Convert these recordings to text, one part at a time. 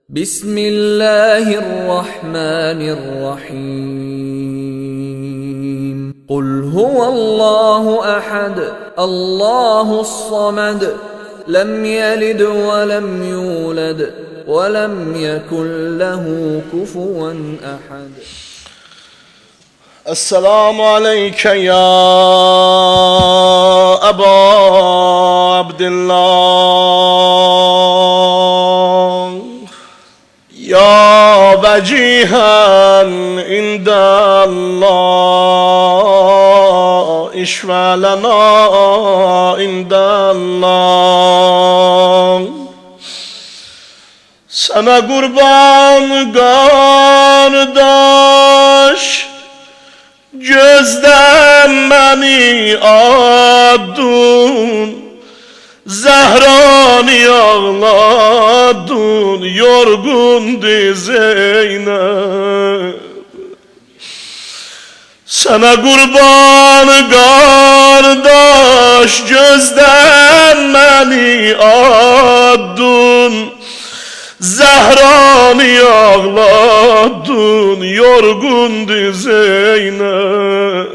Bismillahirrahmanirrahim. Kul huvallahu ahad, Allahus samad, lem yelid ve lem yulad ve lem yekun lehu kufuven ahad. Esselamu aleyke ya Eba Abdillah, ya vecihen indallah, işvelena indallah. Sana kurban kardeş, gözden beni adın, Zehra'nı ağladın, yorgundu Zeynep. Sana kurban kardeş, gözden beni adın, Zehra'nı ağladın, yorgundu Zeynep.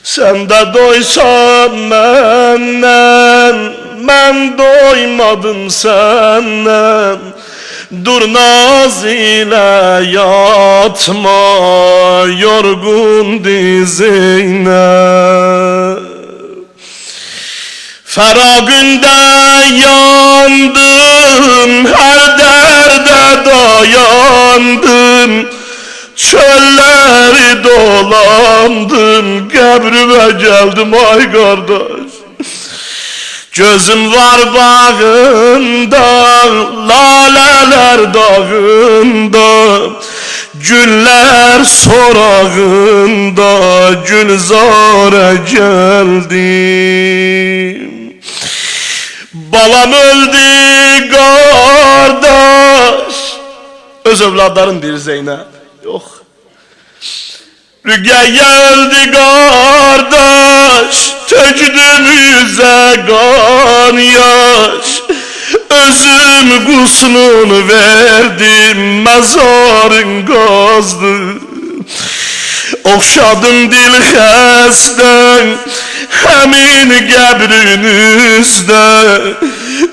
Sen de doysan menden, ben doymadım senden. Dur naz ile yatma, yorgundu Zeynep. Feragünde yandım, her derde dayandım, çölleri dolandım, kabrime geldim ay kardeş. Gözüm var bağında, laleler dağında, güller sorağında, gülzara geldim. Balam öldü kardeş, öz evladların bir Zeynep yok. Rügeye öldü kardeş, tökdüm yüze kan yaş. Özüm guslunu verdim, mezarın kazdı. Okşadım dil xəstən, həmin qəbrinizdə.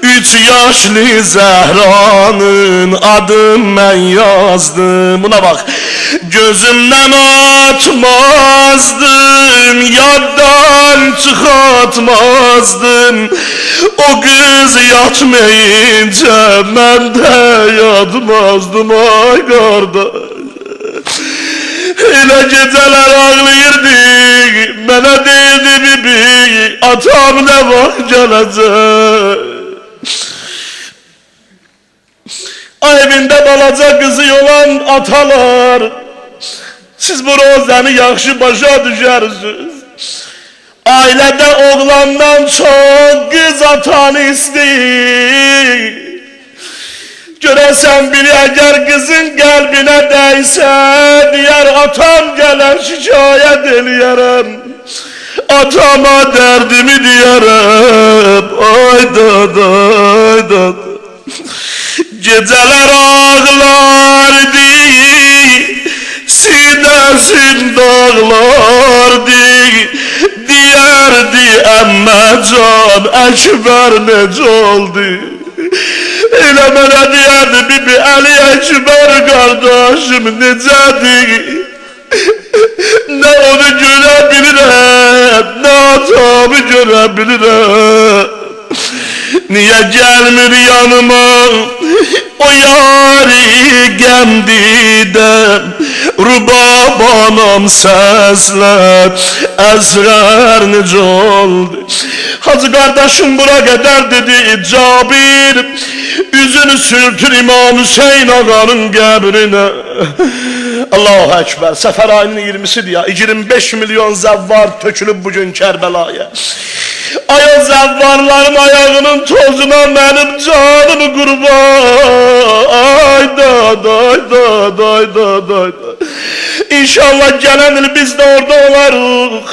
3 yaşlı Zəhranın adını mən yazdım. Buna bak, gözümdən atmazdım, yaddan çıxatmazdım. O kız yatmayınca mən də yatmazdım ay qardaş. Elə gecələr ağlayırdık, mənə deyirdi bibi, atam nə vaxt gələcək. Evində balaca qızı olan atalar, siz bu rozəni yaxşı başa düşərsiniz. Ailədə oğlandan çox qız atanı istəyir. Görəsən biri əgər qızın qəlbinə dəysə, deyər atam gələr şikayət eləyərəm, atama dərdimi deyərəm. Ay dada, ay dada. Gecələr ağlardı, sinəsin dağlardı, deyərdi əmməcan Əkbər necə oldu. Elə mənə deyərdi bibi Əli Əkbər qardaşım necədir. Nə onu görə bilirəm, nə atamı görə bilirəm. Niyə gəlmir yanıma o yari qəmdidən, rubab anam səslər əzrər necə oldu. Hacı qardaşım bura qədər dedi Cabir, üzünü sürtür İmam Hüseyin ağanın qəbrinə. Allahu Ekber. Səfər ayının 20'sidir ya, 25 milyon zəvvar tökülüb bugün Kərbəlaya. Ay o zəvvarların ayağının tozuna mənim canımı qurban. Ay dada, ay dada, ay dada, ay dada. İnşallah gələn il biz de orada olarıq.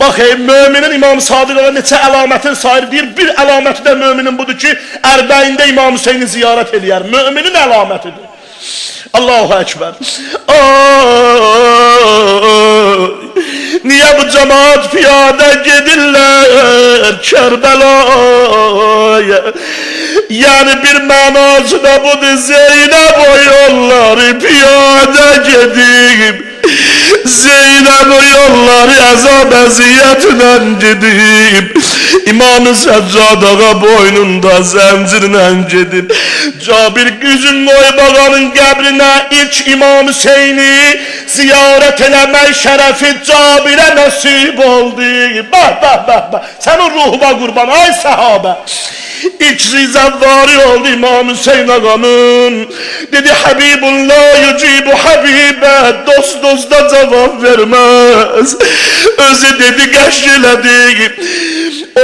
Bax, müminin İmam Sadiq ağa neçə əlamətin sayır deyir. Bir əlaməti də müminin budur ki, ərbəyində İmam Hüseyni ziyarət eləyər. Müminin əlamətidir. Allahu Ekber. Niye bu cemaat piyade gidirler Kerbela'ya? Yani bir manası da budur, Zeynep o yolları piyade gidip, Zeynep o yolları azab eziyetiyle gidip, İmam-ı Seccad ağa boynunda zincirle gidip, Cabir güzün koy babanın qəbrinə ilk İmam Hüseyni ziyaret eləmək şərefi Cabir'e nasip oldu. Bak, sen o ruhuna kurban ay sahabe. İlk zizavvari oldu İmam Hüseyin ağanın. Dedi Habibullah yucibu Habibe, dost dosta cevap vermez. Özü dedi qəşgilədi.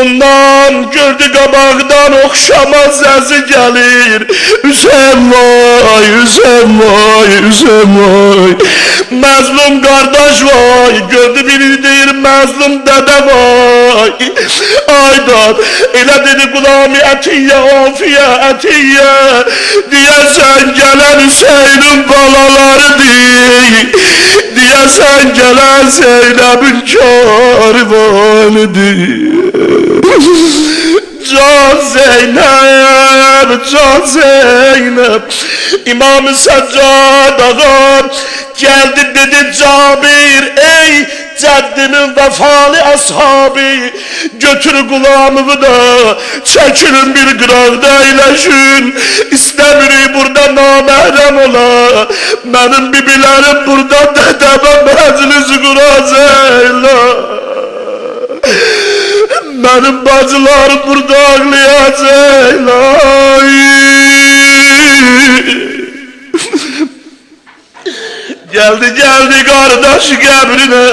Ondan gördü qabaqdan oxşamaz əzi gəlir. Hüseyin vay, Hüseyin vay, Hüseyin vay. Məzlum qardaş vay, gördü biri deyir məzlum dədə vay. Aydan elə dedi Qulami Ətiyyə, Afiyə, Ətiyyə, deyəsən gələn Hüseynin balalarıdır. Deyəsən gələn Zeynəbin karvanıdır. Can Zeynep, Can Zeynep. İmam-ı Seccad ağa geldi dedi Cabir, ey cəddimin vefalı ashabı, götür gulamımı da çəkilin bir qıraqda eyləşin. İstəmirik burada naməhrəm ola, mənim bibilərim burada dədəmə məclis quracaqlar. Benim bacılarım burada ağlayacaklar. Geldi kardeş qəbrine.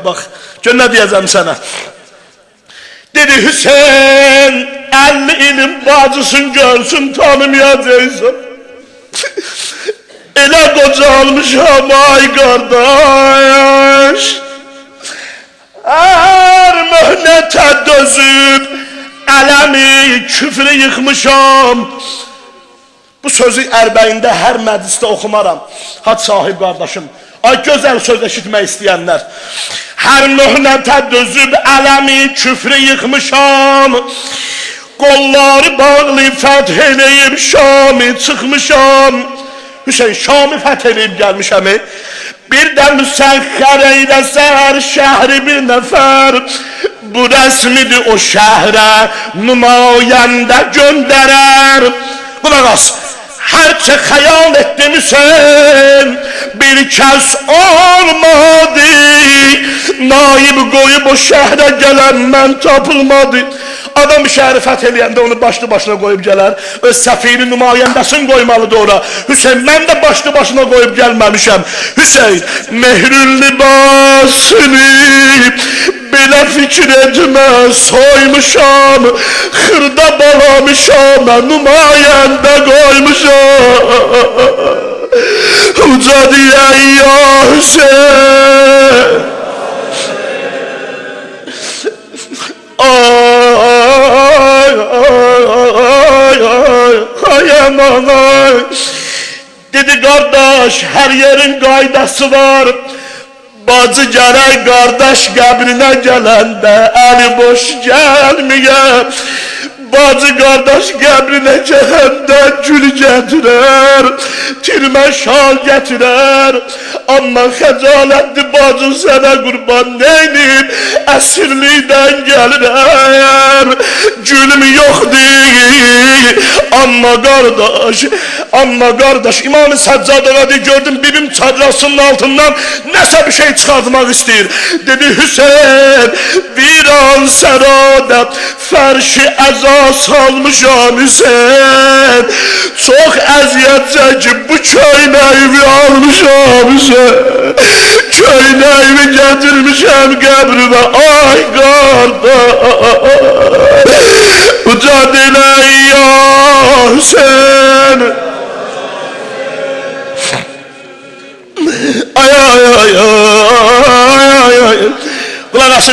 Bak. Gör ne diyeceğim sana. Dedi Hüseyin 50 ilim bacısın görsün tanımayacaksın. Elə qocalmışam ay qardaş, hər möhnətə dözüb ələmi küfrü yıxmışam. Bu sözü ərbəyində hər məclisdə oxumaram. Had sahib qardaşım, ay gözəl söz eşitmək istəyənlər. Hər möhnətə dözüb ələmi küfrü yıxmışam. Qolları bağlı fəth eləyib Şamı çıxmışam. Hüseyin Şam'ı fethedip gelmişəm. Bir de müsəxxər eyləsər şəhri bir nəfər. Bu rəsmidir o şəhərə nümayəndə göndərər. Qulaq as. Hərçə xəyal etdim Hüseyin, bir kəs olmadı. Naib qoyub o şəhərə gələn mən tapılmadı. Adam bir şəhəri fəth eləyəndə onu başlı başına qoyub gələr. Öz səfiri nümayəndəsini qoymalıdır ora. Hüseyin mən də başlı başına qoyub gəlməmişəm. Hüseyin mehrün libasını belə fikir etmə soymuşam. Xırda balamışam nümayəndə qoymuşam. Uca deyək ya Hüseyin. Ay aman ay. Dedi kardeş her yerin qaydası var. Bacı gərək qardaş qəbrinə gələndə əli boş gəlməyə. Bacı qardaş qəbrinə gələndə gül gətirər, tirmə şal gətirər. Amma xəcalətli bacı sənə qurban neynir, əsirlikdən gəlirər. Gülüm yox deyil, amma qardaş İmam-ı Səccad ağa gördüm bibim çadrasının altından nəsə bir şey çıxartmaq istəyir. Dedi Hüseyin viran sərada fərşi əza salmışam Hüseyin. Çox əziyyət çəkib bu köynəyimi almışam Hüseyin. Köynəyimi gətirmişəm qəbrimə ay qardaş. Uca dilək ya Hüseyin.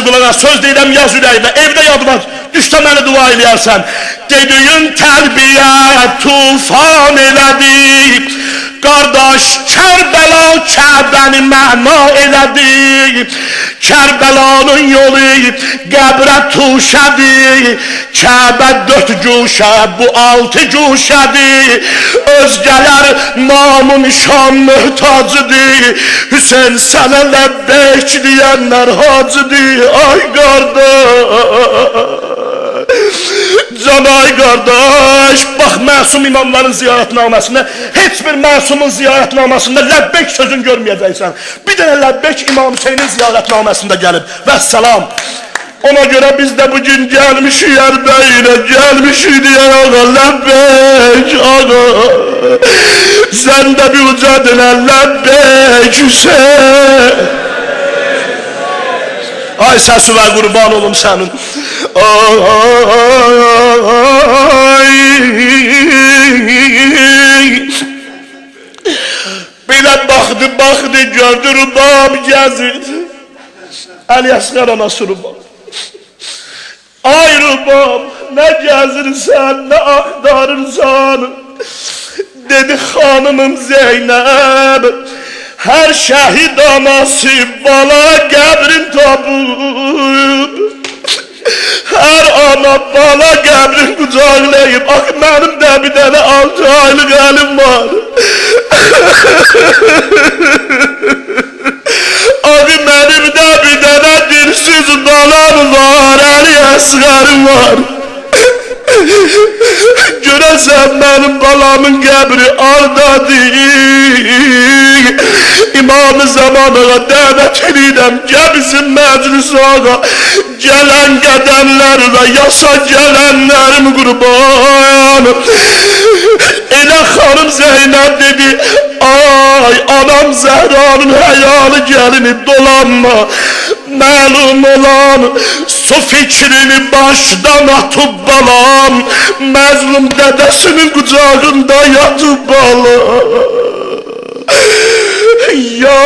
Qulaq as, söz deyirəm yaz ürəyinə, evdə yadıma düşdə məni dua eləyərsən. Dediyin tərbiyə tufan elədi, qardaş Kərbəla Kəbəni məna elədi. Kərbəlanın yolu qəbrə tuşədir, Kəbə 4 guşə, bu 6 guşədir. Özgələr namın şan mühtacıdır, Hüseyin sənə ləbbeyk deyənlər hacıdır. Ay qardaş, can ay qardaş, bax məsum imamların ziyarətnaməsində, heç bir məsumun ziyarətnaməsində ləbbeyk sözün görməyəcəksən. Bir dənə ləbbeyk İmam Hüseynin ziyarətnaməsində gəlib. Vəssalam. Ona görə biz də bugün gəlmişik Ərbəyinə, gəlmişik deyə ağa ləbbeyk ağa. Sən də bir uca dinə ləbbeyk Hüseyin. Ay səsi və qurban olum sənin. Bir də baxdı, gördü Rübab gəzir. Əli Əsqər anası Rübab. Ay Rübab, nə gəzirsən, nə axtarırsan? Dedi xanımım Zeynəb, hər şəhid anası bala qəbrin tapıb. Hər ana bala qəbrin qucaqlayıb. Ax mənim də bir dənə 6 aylıq əlim var. Ax mənim də bir dənə dilsiz balam var, Əli Əsqərim var. Görəsən mənim balamın qəbri ardadır. İmam-ı Zamanı'a dəvət edirəm, gəlsin məclis ağa. Gələn qədəmlərlə yasa gələnlərim qurban. Elə xanım Zeynəb dedi, ay anam Zəhranın həyalı gəlini dolanma. Məlum olan su fikrini başdan atıp balam, məzlum dədəsinin qucağında yatıp balam. Ya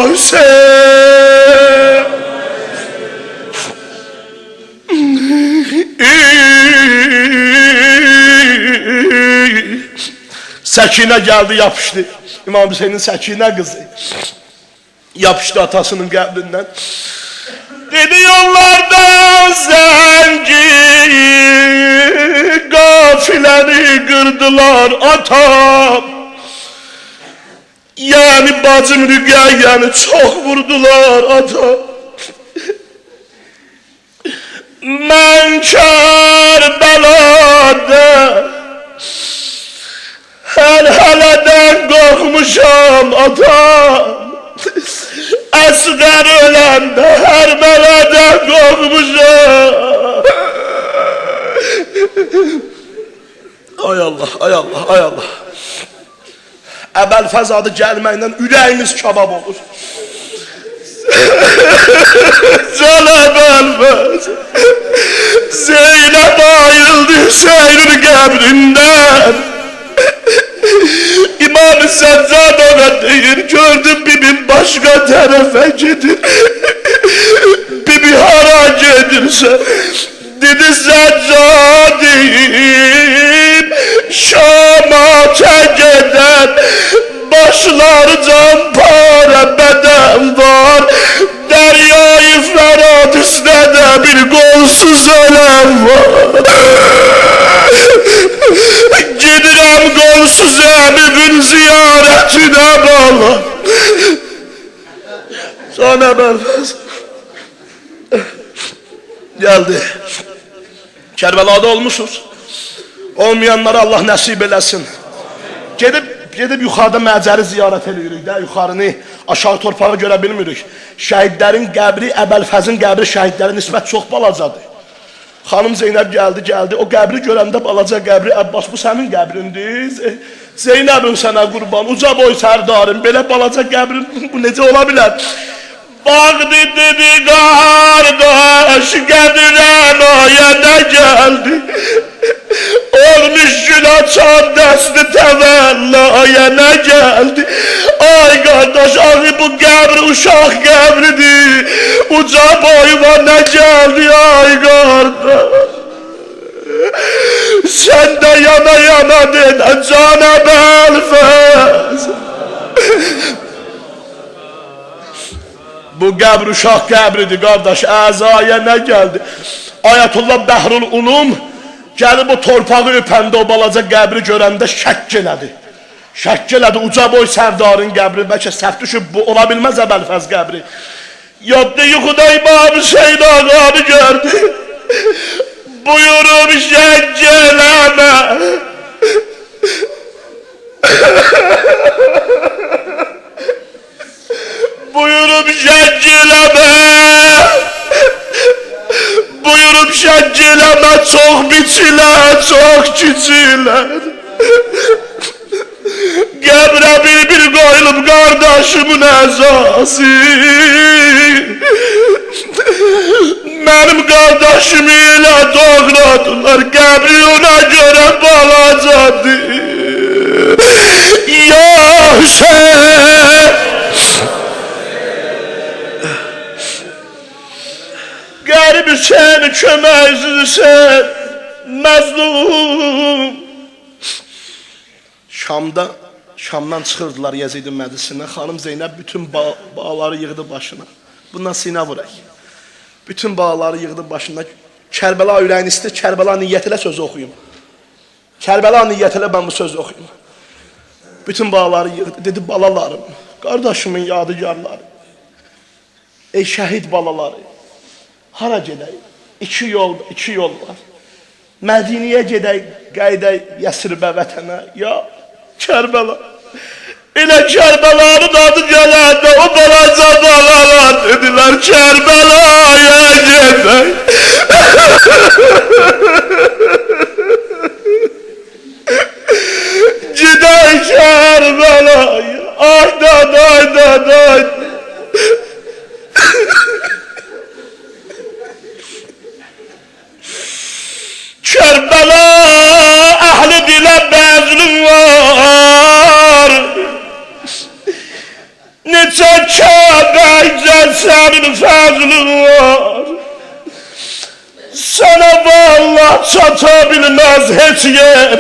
Hüseyin, Səkinə gəldi, yapışdı. İmam Hüseynin Səkinə qızı yapışdı atasının qəbrindən. Dedi yollardan zəngi qafiləni qırdılar atam. Yani bacım Rüqəyyəni çox vurdular atam. Mən Kərbəlada həl-hələdən qorxmuşam atam. Əsqər öləndə hər mələdən qorxmuşam. Ay Allah, ay Allah, ay Allah. Əbəlfəz adı gəlməklə ürəyimiz kabab olur. Can Əbəlfəz, Zeynəb ayıldı Hüseynin qəbrindən. İmam-ı Səccad ona deyir, gördüm bibim başqa tərəfə gedir. Bibi hara gedirsə, dedi Səccadim, Şam'a gedən başları canpara bədən var. Dəryayı Fərad üstədə bir qolsuz öləm var. Gedirəm qolsuz əmibin ziyarətinə bala. Can Əbəlfəz geldi. Kərbəlada olmuşuz. Olmayanlara Allah nəsib eləsin. Gedib yuxarıda məcəri ziyarət edirik də, yuxarını aşağı torpağa görə bilmirik. Şəhidlərin qəbri, Əbəlfəzin qəbri şəhidlərin nisbət çox balacadır. Xanım Zeynəb geldi. O qəbri görəndə balaca qəbri, Əbbas bu sənin qəbrindir. Zeynəbin sənə qurban, uca boy sərdarım, belə balaca qəbrin bu necə ola bilər? Baxdı dedi qardaş, qədirən ayədə gəldi. Olmuş gün açan dəsti təvəllaya geldi. Ay kardeş, ahi bu qəbr uşaq qəbridir. Uca boyuma ne geldi ay kardeş. Sen de yana yana dene cana belfez. Bu qəbr uşaq qəbridir qardaş. Əzaya nə gəldi? Ayətullah Bəhrul Ulum gəlib o torpağı öpəndə o balaca qəbri görəndə şəkk elədi. Şəkk elədi. Uca boy Sərdarın qəbri. Bəlkə səhv düşüb bu ola bilməz Əbəlfəz qəbri. Yadda yuxuda İmam Hüseyin ağanı gördü. Buyurum şəkk eləmə. Buyurum şəkk eləmə. Buyurum şəkk eləmə. Çox biçilər, çox kiçilər. Qəbrə bir qoyulub qardaşımın əzası. Mənim qardaşım ilə doğradılar. Qəbri ona görə balacadır. Ya Hüseyin. Qərib Hüseyin köməkçisisən, məzlum. Şamdan çıxırdılar Yezidin məclisinə. Xanım Zeynəb bütün bağları yığdı başına. Bundan sinə vuraq. Bütün bağları yığdı başına. Kərbəla ürəyini istəyir, Kərbəla niyyətilə sözü oxuyum. Kərbəla niyyətilə mən bu sözü oxuyum. Bütün bağları yığdı. Dedi, balalarım, qardaşımın yadigarları. Ey şəhid balaları, hara gedək? İki yol var. Mədiniyə gedək, qəydək Yəsirbə vətənə. Ya Kərbəla. Elə Kərbəlanın adı gələndə o balaca balalar dedilər Kərbəlaya gedək. Gedək Kərbəlaya. Aydan. Kərbəla əhli dilə bəzlin var. Neçə kəbəkcə sənin fəzlin var. Sənə vallah çata bilməz heç yer.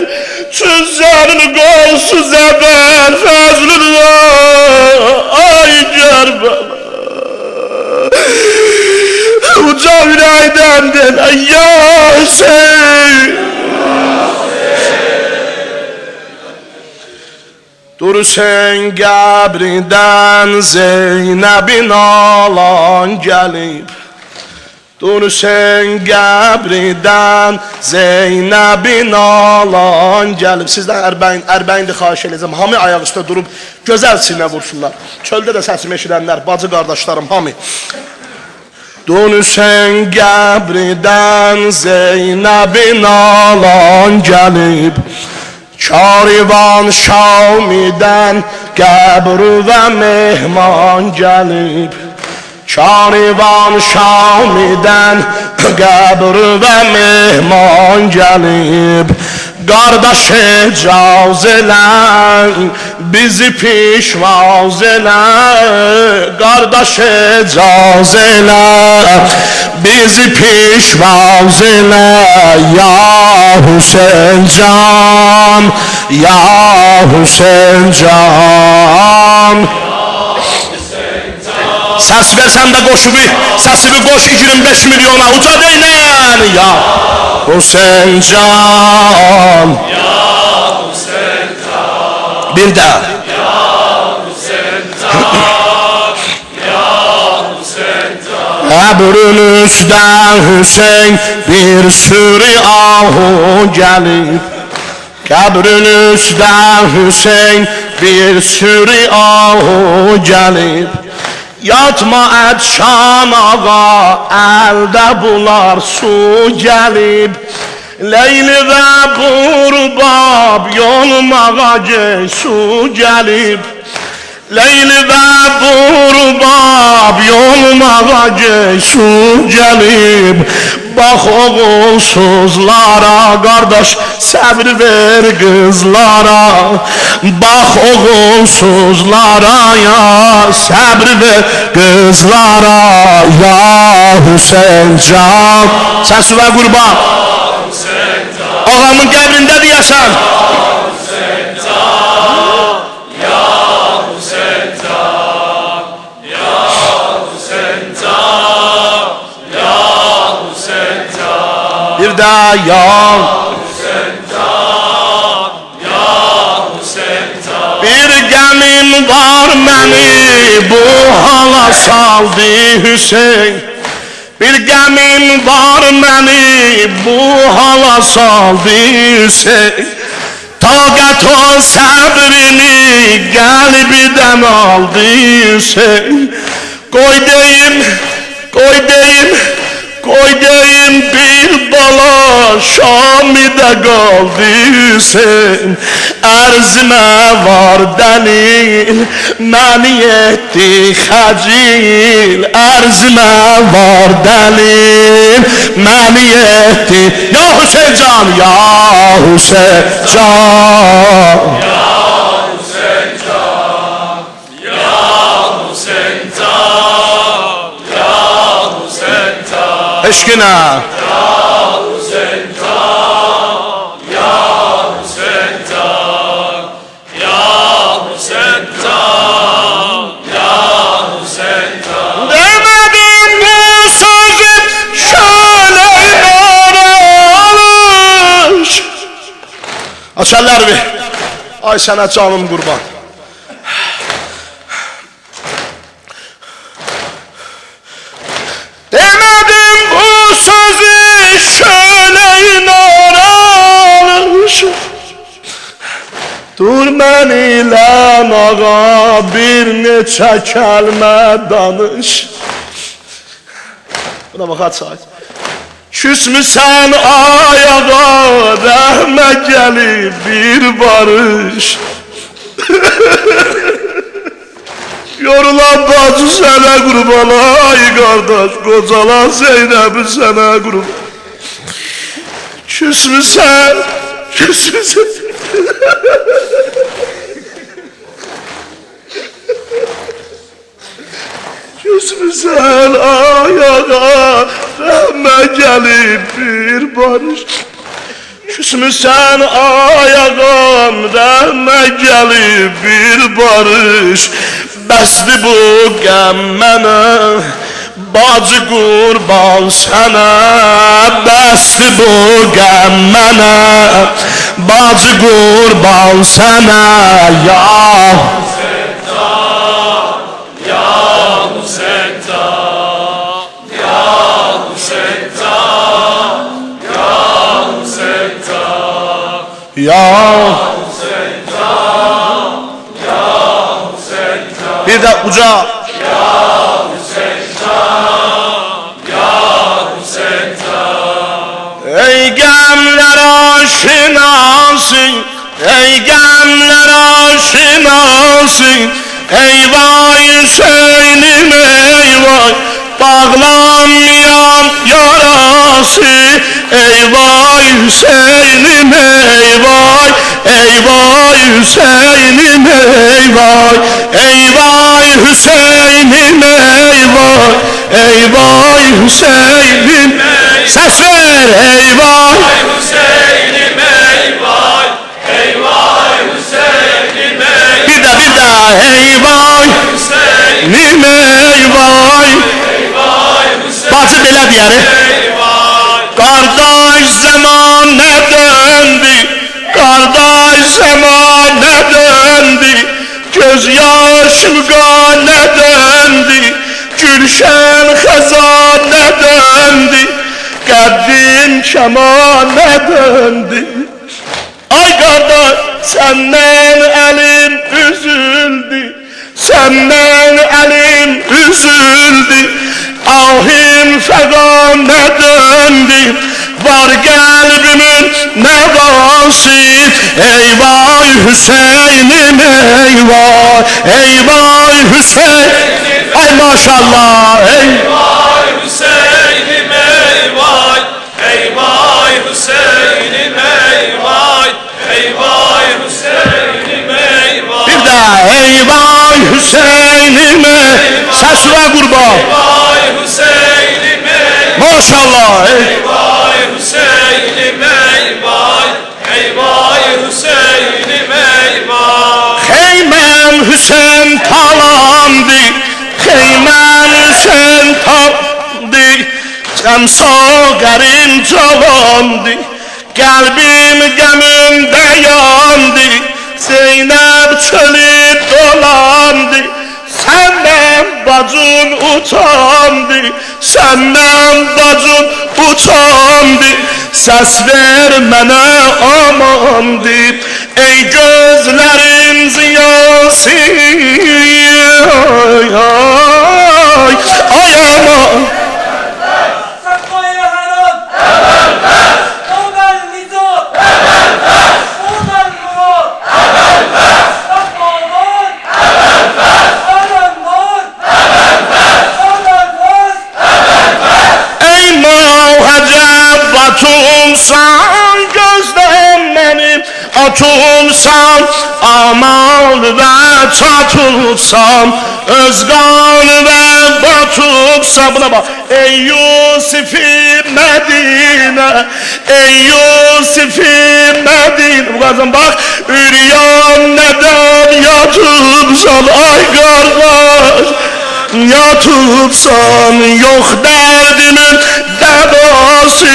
Çüzənin qolsuz əbəl fəzlin var. Ay Kərbəla. Uca ürəkdən denə ya Hüseyin. Dur sen qəbridən Zeynəbin alan gəlib. Dur sen qəbridən Zeynəbin alan gəlib. Sizdən Ərbəyindir xahiş edəcəm. Hamı ayaq üstə durub gözəl sinə vursunlar. Çöldə də səsimi eşidənlər, bacı qardaşlarım hamı. Dur sen qəbridən Zeynəbin alan gəlib. Karivan Şamidən qəbr və mehman gəlib. Karivan Şamidən qəbr və mehman gəlib. Qardaş icaz elə, bizi pişvaz elə. Qardaş icaz elə, bizi pişvaz elə. Ya Hüseyin can, ya Hüseyin can. Səs versən də qoşubu, səsini qoş 25 milyona uca deylən. Ya Hüseyin can, ya Hüseyin can. Bir də ya Hüseyin can, ya Hüseyin can. Qəbrin üstdən Hüseyin bir sürü ahu gəlib. Qəbrin üstdən Hüseyin bir sürü ahu gəlib. Yatma Ədşan ağa, əldə bular su gəlib. Leyli və qurbab yolmağa su gəlib. Leyli və qurbab yolmağa su gəlib. Bax oğulsuzlara qardaş səbr ver qızlara. Bax oğulsuzlara ya səbr ver qızlara. Ya Hüseyin can səsvə qurban. Ağamın qəbrində deyəsən. Bir də ya bir gəmim var məni bu hala saldı Hüseyin. Bir gəmim var məni bu hala saldı Hüseyin. Taqət o səbrini qəlbdən aldı Hüseyin. Qoy deyim bir bala Şami'də qaldı Hüseyin. Ərzimə var dəlil məni etdi xəcil. Ərzimə var dəlil məni etdi. Ya Hüseyin can, ya Hüseyin can, ya Hüseyin can, ya Hüseyin can, ya Hüseyin can. Eşkine. Açarlar bir. Ay sənə canım qurban. Demədim bu sözü şöleyin aramış. Dur mən ilə ağa bir neçə kəlmə danış. Buna bax açayız. Küsmüsən ayağa rəhmə gəlib bir barış. Yorulan bacı sənə qurban ay qardaş, qocalan Zeynəbi sənə qurban. Küsmüsən Küsmüsən ayağa rəhmə gəlib bir barış. Küsmüsən ayağım rəhmə gəlib bir barış. Bəsdi bu qəm mənə bacı qurban sənə. Bəsdi bu qəm mənə bacı qurban sənə. Ya Ya Hüseyin can, ya Hüseyin can. Bir de uca. Ya Hüseyin can, ya Hüseyin can. Ey gemler aşinası, ey gemler aşinası. Eyvah Hüseyin'im eyvah, bağlanmayan yarası. Eyvah Hüseyin'im eyvah, eyvah Hüseyin'im eyvah, eyvah Hüseyin'im eyvah, eyvah Hüseyin'im. Ses ver eyvah Hüseyin'im eyvah, eyvah Hüseyin'im eyvah. Bir de eyvah Hüseyin'im eyvah, eyvah Hüseyin'im. Bacı belə deyəri. Kardeş zamana döndü, kardeş zamana döndü. Göz yaşım qana döndü, gülşen xəzana döndü. Qəddin kəmana döndü. Ay kardeş senden elim üzüldü, senden elim üzüldü. Ahim fegana döndü, var kalbimin nevası. Eyvah Hüseyin'im eyvah, eyvah Hüseyin. Ay maşallah eyvah Hüseyin'im eyvah. maşallah. Ey vay Hüseyin'im ey vay. Ey vay Hüseyin'im ey vay. Heymem Hüseyin talandı. Heymem Hüseyin talandı. Cemsogerim cavandı. Kalbim gemimde yandı. Zeynep çölü dolandı. Senden bacın utandı. Senden bacın utandı. Ses vermene amandı. Ey gözlerin ziyası. Ay aman. Atumsan gözden benim, atumsan amal ve çatulsan, özgan ve batulsan. Buna bak. Ey Yusuf-i Medine, ey Yusuf-i Medine. Bu kadın bak, üryan neden yatırsan ay kardeş. Yatırsan yok derdimin devası.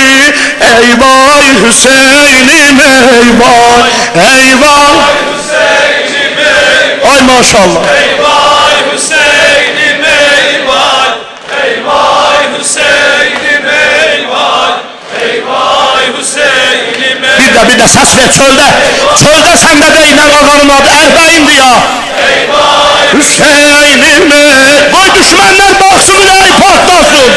Ey vay Hüseyin'im ey vay. Ey vay Hüseyin'im ey vay. Ay maşallah. Ey vay Hüseyin'im ey vay. Ey vay Hüseyin'im ey vay. Ey vay Hüseyin'im ey vay. Bir de ses ver çölde. Çölde sen de deyler ağanın adı Erbay'indi ya. Ey vay Hüseyin'im ey. Koy düşmanlar baksın ey patlasın.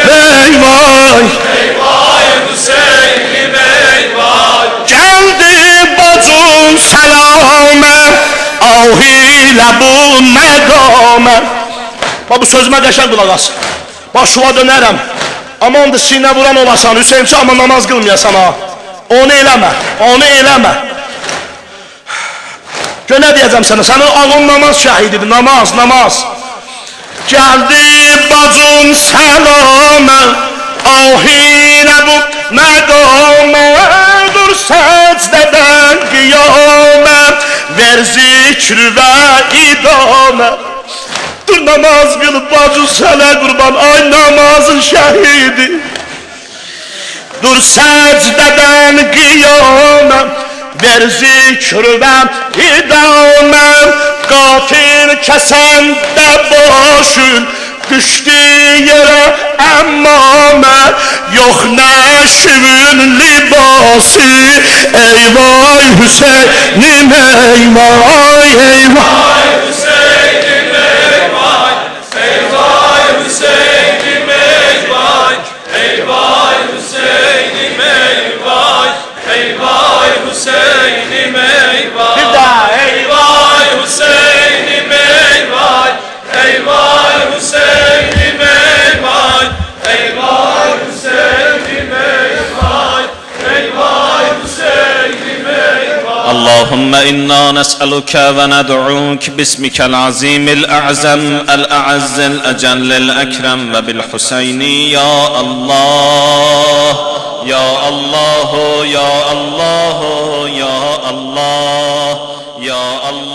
Ey vay. Ey vay Hüseyin'im ey vay. Geldi bacım selame. Ah ile bu megame. Bak bu sözüme qəşəng qulaq as. Başıva dönərəm. Amandır sinə vuran olasan Hüseyin ama namaz qılmayasan ha. Onu eləmə. Onu eləmə. Gör ne diyeceğim sana? Senin ağın namaz şahididir. Namaz, namaz. Geldi bacım selame. Ah ile bu megame. Dur secdeden kıyame. Ver zikr ve idame. Dur namaz kılıp bacı sana kurban. Ay namazın şahidi. Dur secdeden kıyame. Ver zikr ve idame. Katil kesen de boşun. Düştü yere emmame. Yok neşvün libası. Ey vay Hüseyin'im ey vay. Ey vay Hüseyin'im ey vay. Ey vay Hüseyin'im ey vay. Ey vay Hüseyin'im ey vay. Ey vay Hüseyin'im ey vay. bir daha ey. Ey vay Hüseyin'im ey vay. Ey vay Hüseyin'im ey vay. Ey vay Hüseyin'im ey vay. Ey vay Hüseyin'im ey vay. اللهم إنا نسألك وندعوك باسمك العظيم الأعظم الأعز الأجل الأكرم وبالحسين يا الله يا الله يا الله يا الله يا الله